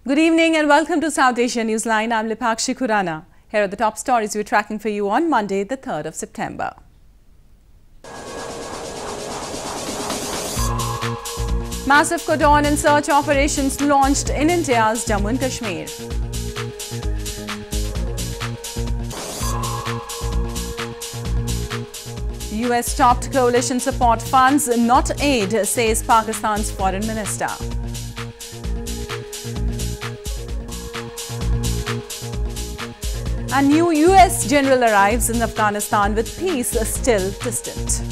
Good evening and welcome to South Asia Newsline. I'm Lipakshi Khurana. Here are the top stories we're tracking for you on Monday, the 3rd of September. Massive cordon and search operations launched in India's Jammu and Kashmir. US stopped coalition support funds, not aid, says Pakistan's foreign minister. A new US general arrives in Afghanistan with peace still distant.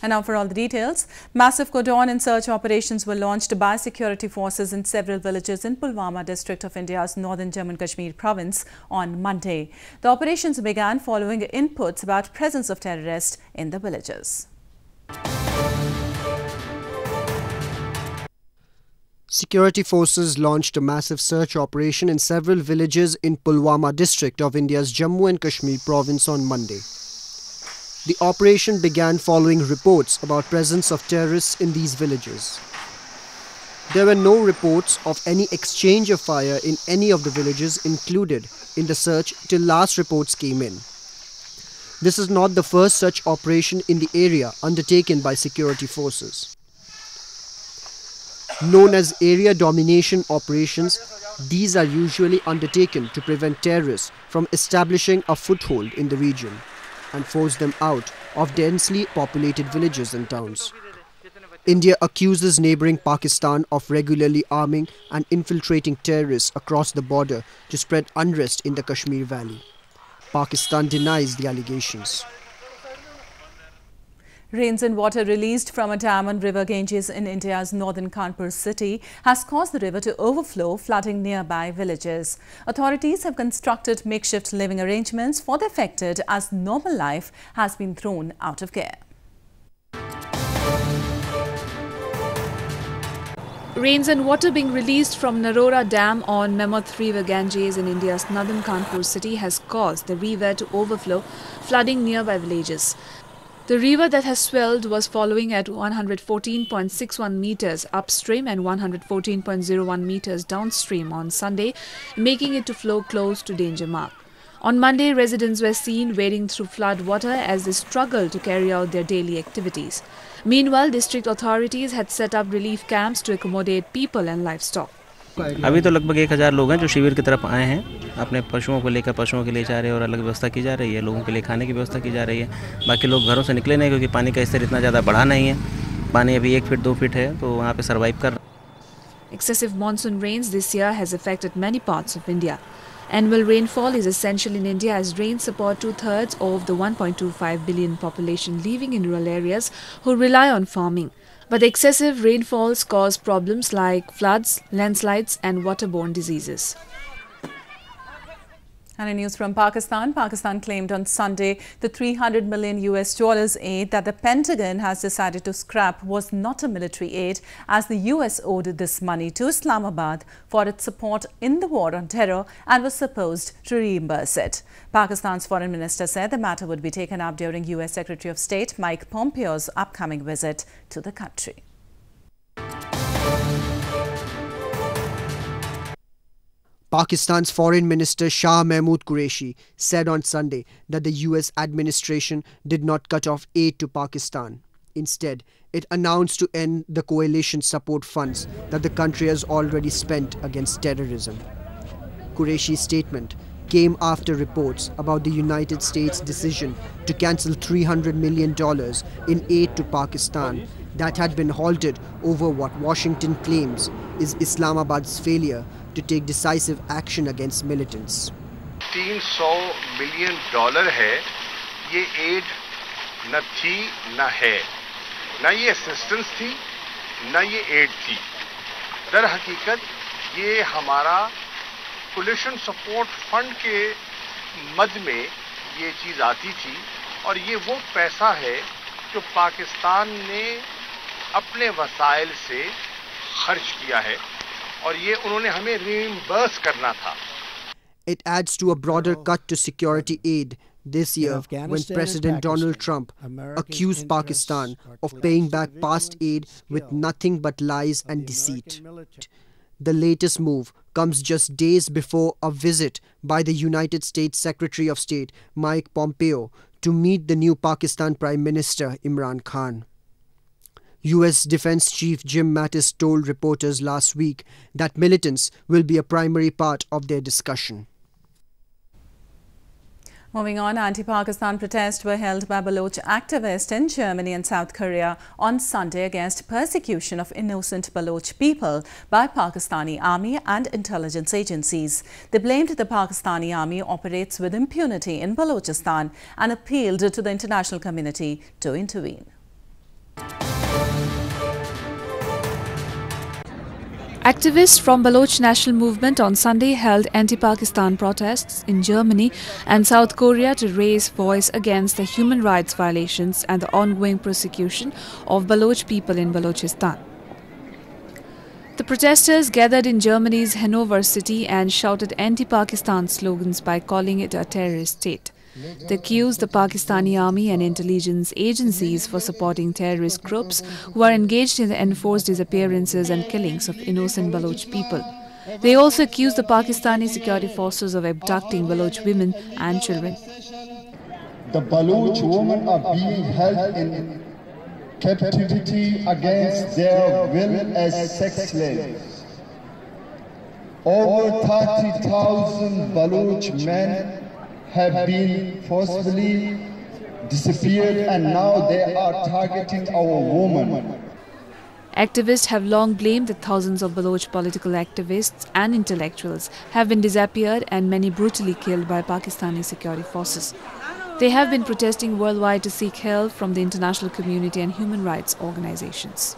And now for all the details. Massive cordon and search operations were launched by security forces in several villages in Pulwama district of India's northern Jammu and Kashmir province on Monday. The operations began following inputs about presence of terrorists in the villages. Security forces launched a massive search operation in several villages in Pulwama district of India's Jammu and Kashmir province on Monday. The operation began following reports about presence of terrorists in these villages. There were no reports of any exchange of fire in any of the villages included in the search till last reports came in. This is not the first such operation in the area undertaken by security forces. Known as area domination operations, these are usually undertaken to prevent terrorists from establishing a foothold in the region and force them out of densely populated villages and towns. India accuses neighbouring Pakistan of regularly arming and infiltrating terrorists across the border to spread unrest in the Kashmir Valley. Pakistan denies the allegations. Rains and water released from a dam on River Ganges in India's northern Kanpur city has caused the river to overflow, flooding nearby villages. Authorities have constructed makeshift living arrangements for the affected as normal life has been thrown out of gear. Rains and water being released from Narora Dam on Mammoth River Ganges in India's northern Kanpur city has caused the river to overflow, flooding nearby villages. The river that has swelled was following at 114.61 meters upstream and 114.01 meters downstream on Sunday, making it to flow close to danger mark. On Monday, residents were seen wading through flood water as they struggled to carry out their daily activities. Meanwhile, district authorities had set up relief camps to accommodate people and livestock. अभी तो लगभग 1000 लोग हैं जो शिविर की तरफ आए हैं, अपने पशुओं को लेकर पशुओं के लिए जा रहे हैं और अलग व्यवस्था की जा रही है, लोगों के लिए खाने की व्यवस्था की जा रही है। बाकी लोग घरों से निकले नहीं क्योंकि पानी का स्तर इतना ज़्यादा बढ़ा नहीं है, पानी अभी 1 फीट 2 फीट है, तो वहाँ पे सर्वाइव कर। Excessive monsoon rains this year has affected many parts of India. Annual rainfall is essential in India as rains support 2/3 of the 1.25 billion population living in rural areas who rely on farming. But excessive rainfalls cause problems like floods, landslides and waterborne diseases. And in news from Pakistan, Pakistan claimed on Sunday the $300 million aid that the Pentagon has decided to scrap was not a military aid, as the US owed this money to Islamabad for its support in the war on terror and was supposed to reimburse it. Pakistan's foreign minister said the matter would be taken up during US Secretary of State Mike Pompeo's upcoming visit to the country. Pakistan's Foreign Minister Shah Mahmood Qureshi said on Sunday that the US administration did not cut off aid to Pakistan. Instead, it announced to end the coalition support funds that the country has already spent against terrorism. Qureshi's statement came after reports about the United States' decision to cancel $300 million in aid to Pakistan that had been halted over what Washington claims is Islamabad's failure to take decisive action against militants. $300 million है, ये aid न थी न है, न ये assistance थी, न ये aid थी. दर हकीकत ये हमारा coalition support fund के मद में ये चीज़ आती थी और ये वो पैसा है जो पाकिस्तान ने अपने वसाइल से खर्च किया है और ये उन्होंने हमें reimburse करना था. It adds to a broader cut to security aid This year, when President Donald Trump accused Pakistan of paying back past aid with nothing but lies and deceit. The latest move comes just days before a visit by the United States Secretary of State Mike Pompeo to meet the new Pakistan Prime Minister Imran Khan. US Defense Chief Jim Mattis told reporters last week that militants will be a primary part of their discussion. Moving on, anti-Pakistan protests were held by Baloch activists in Germany and South Korea on Sunday against persecution of innocent Baloch people by Pakistani army and intelligence agencies. They blamed the Pakistani army operates with impunity in Balochistan and appealed to the international community to intervene. Activists from Baloch National Movement on Sunday held anti-Pakistan protests in Germany and South Korea to raise voice against the human rights violations and the ongoing persecution of Baloch people in Balochistan. The protesters gathered in Germany's Hanover city and shouted anti-Pakistan slogans by calling it a terrorist state. They accused the Pakistani army and intelligence agencies for supporting terrorist groups who are engaged in the enforced disappearances and killings of innocent Baloch people. They also accused the Pakistani security forces of abducting Baloch women and children. The Baloch women are being held in captivity against their will as sex slaves. Over 30,000 Baloch men have been forcibly disappeared and now they are targeting our women. Activists have long blamed that thousands of Baloch political activists and intellectuals have been disappeared and many brutally killed by Pakistani security forces. They have been protesting worldwide to seek help from the international community and human rights organizations.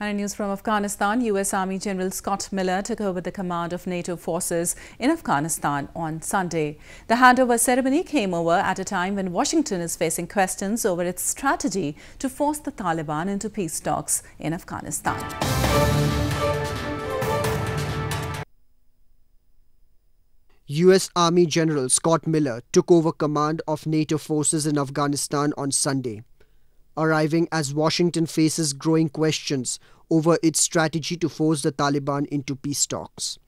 And in news from Afghanistan, U.S. Army General Scott Miller took over the command of NATO forces in Afghanistan on Sunday. The handover ceremony came over at a time when Washington is facing questions over its strategy to force the Taliban into peace talks in Afghanistan. US Army General Scott Miller took over command of NATO forces in Afghanistan on Sunday, arriving as Washington faces growing questions over its strategy to force the Taliban into peace talks.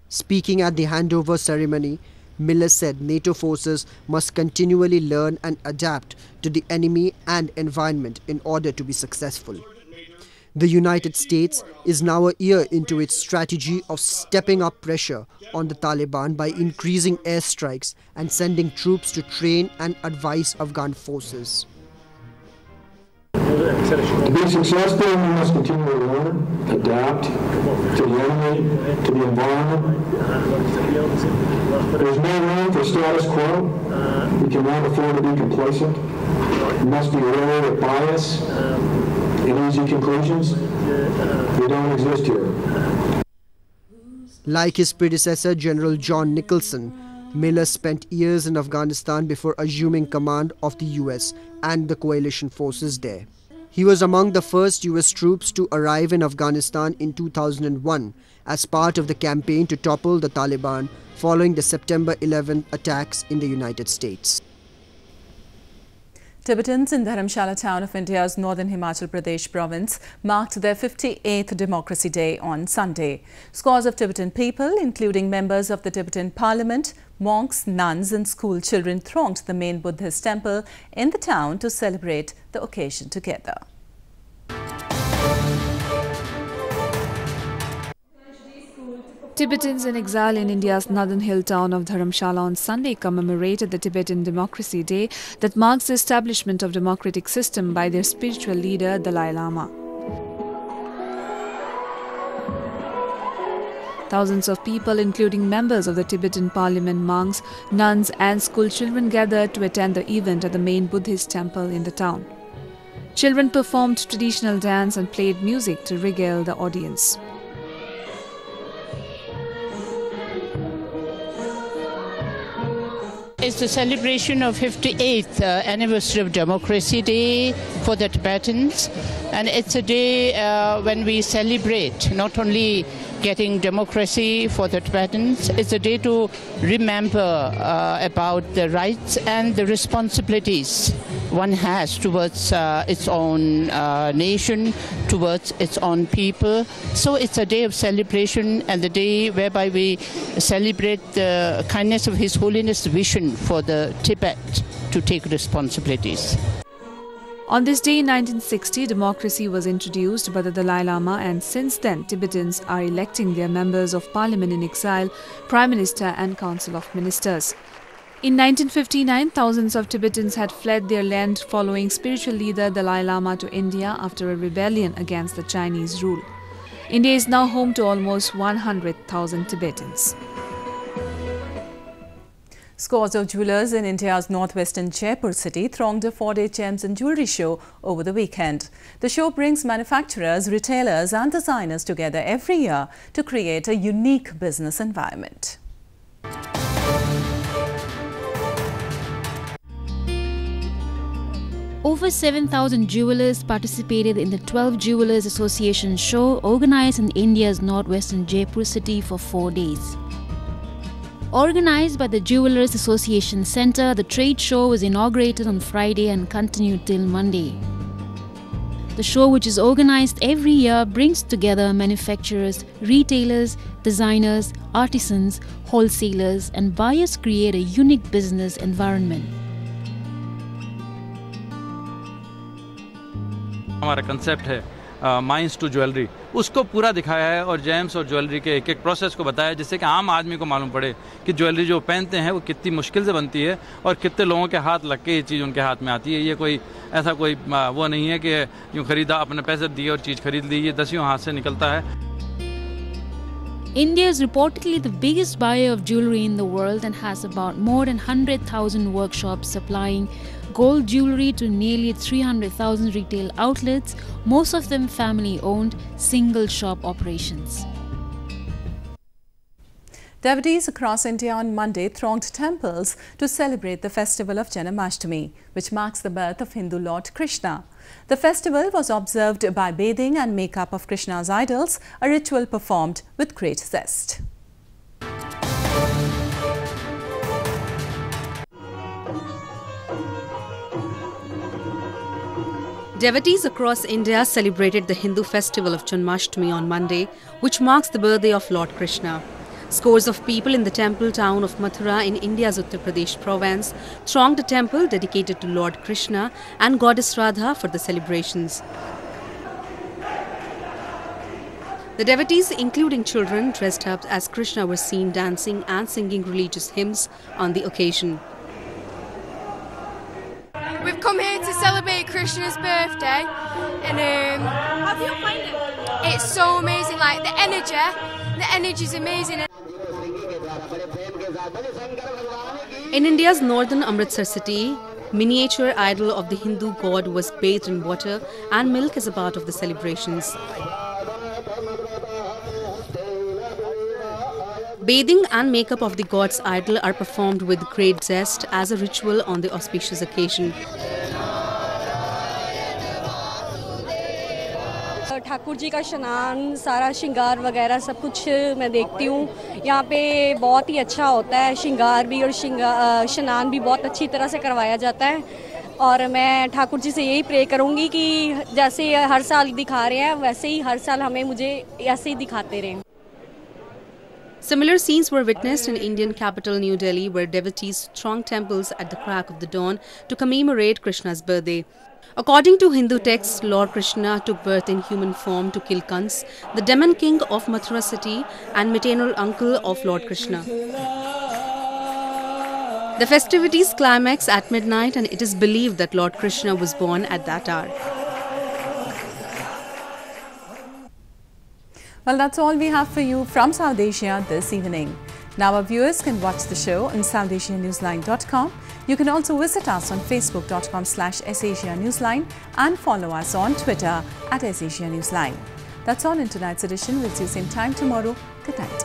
Speaking at the handover ceremony, Miller said NATO forces must continually learn and adapt to the enemy and environment in order to be successful. The United States is now a year into its strategy of stepping up pressure on the Taliban by increasing airstrikes and sending troops to train and advise Afghan forces. To be successful, we must continue to learn, adapt to the enemy, to the environment. There's no room for status quo. We cannot afford to be complacent. We must be wary of bias and easy conclusions. They don't exist here. Like his predecessor, General John Nicholson, Miller spent years in Afghanistan before assuming command of the US and the coalition forces there. He was among the first US troops to arrive in Afghanistan in 2001 as part of the campaign to topple the Taliban following the September 11 attacks in the United States. Tibetans in Dharamshala town of India's northern Himachal Pradesh province marked their 58th Democracy Day on Sunday. Scores of Tibetan people, including members of the Tibetan Parliament, monks, nuns and school children thronged the main Buddhist temple in the town to celebrate the occasion together. Tibetans in exile in India's northern hill town of Dharamshala on Sunday commemorated the Tibetan Democracy Day that marks the establishment of democratic system by their spiritual leader Dalai Lama. Thousands of people, including members of the Tibetan Parliament, monks, nuns and school children gathered to attend the event at the main Buddhist temple in the town. Children performed traditional dance and played music to regale the audience. It's the celebration of 58th anniversary of Democracy Day. for the Tibetans, and it's a day when we celebrate not only getting democracy for the Tibetans, it's a day to remember about the rights and the responsibilities one has towards its own nation, towards its own people. So it's a day of celebration and the day whereby we celebrate the kindness of His Holiness' vision for the Tibet to take responsibilities. On this day in 1960, democracy was introduced by the Dalai Lama, and since then Tibetans are electing their members of parliament in exile, Prime Minister and Council of Ministers. In 1959, thousands of Tibetans had fled their land following spiritual leader Dalai Lama to India after a rebellion against the Chinese rule. India is now home to almost 100,000 Tibetans. Scores of jewellers in India's northwestern Jaipur city thronged a 4-day gems and jewellery show over the weekend. The show brings manufacturers, retailers and designers together every year to create a unique business environment. Over 7,000 jewellers participated in the 12 Jewellers Association show organised in India's northwestern Jaipur city for 4 days. Organised by the Jewellers Association Centre, the trade show was inaugurated on Friday and continued till Monday. The show, which is organised every year, brings together manufacturers, retailers, designers, artisans, wholesalers and buyers, create a unique business environment. हमारा concept है mines to jewellery, उसको पूरा दिखाया है और James और jewellery के एक प्रोसेस को बताया जिससे कि आम आदमी को मालूम पड़े कि ज्वेलरी जो पहनते हैं वो कितनी मुश्किल से बनती है और कितने लोगों के हाथ लग के ये चीज़ उनके हाथ में आती है। ये कोई ऐसा कोई वो नहीं है कि यूँ खरीदा, अपने पैसे दिए और चीज़ खरीद ली, ये दसियों हाथ से निकलता है। India is reportedly the biggest buyer of jewellery in the world and has about more than 100,000 workshops supplying gold jewellery to nearly 300,000 retail outlets, most of them family-owned, single-shop operations. Devotees across India on Monday thronged temples to celebrate the festival of Janmashtami, which marks the birth of Hindu Lord Krishna. The festival was observed by bathing and makeup of Krishna's idols, a ritual performed with great zest. Devotees across India celebrated the Hindu festival of Janmashtami on Monday, which marks the birthday of Lord Krishna. Scores of people in the temple town of Mathura in India's Uttar Pradesh province thronged a temple dedicated to Lord Krishna and goddess Radha for the celebrations. The devotees, including children dressed up as Krishna, were seen dancing and singing religious hymns on the occasion. We've come here to celebrate Krishna's birthday, and how do you find it? It's so amazing, like the energy is amazing. In India's northern Amritsar city, miniature idol of the Hindu god was bathed in water and milk as a part of the celebrations. Bathing and makeup of the god's idol are performed with great zest as a ritual on the auspicious occasion. Thakur ji का स्नान, सारा श्रृंगार वगैरह सब कुछ मैं देखती हूँ। यहाँ पे बहुत ही अच्छा होता है, श्रृंगार भी और स्नान भी बहुत अच्छी तरह से करवाया जाता है। और मैं ठाकुर जी से यही प्रे करूँगी कि जैसे हर साल दिखा रहे हैं वैसे ही हर साल हमें मुझे ऐसे ही दिखाते रहें। Similar scenes were witnessed in Indian capital New Delhi, where devotees thronged temples at the crack of the dawn to commemorate Krishna's birthday. According to Hindu texts, Lord Krishna took birth in human form to kill Kans, the demon king of Mathura city and maternal uncle of Lord Krishna. The festivities climax at midnight, and it is believed that Lord Krishna was born at that hour. Well, that's all we have for you from South Asia this evening. Now our viewers can watch the show on SouthAsiaNewsline.com. You can also visit us on Facebook.com/SAsiaNewsline and follow us on Twitter @SAsiaNewsline. That's all in tonight's edition. We'll see you same time tomorrow. Good night.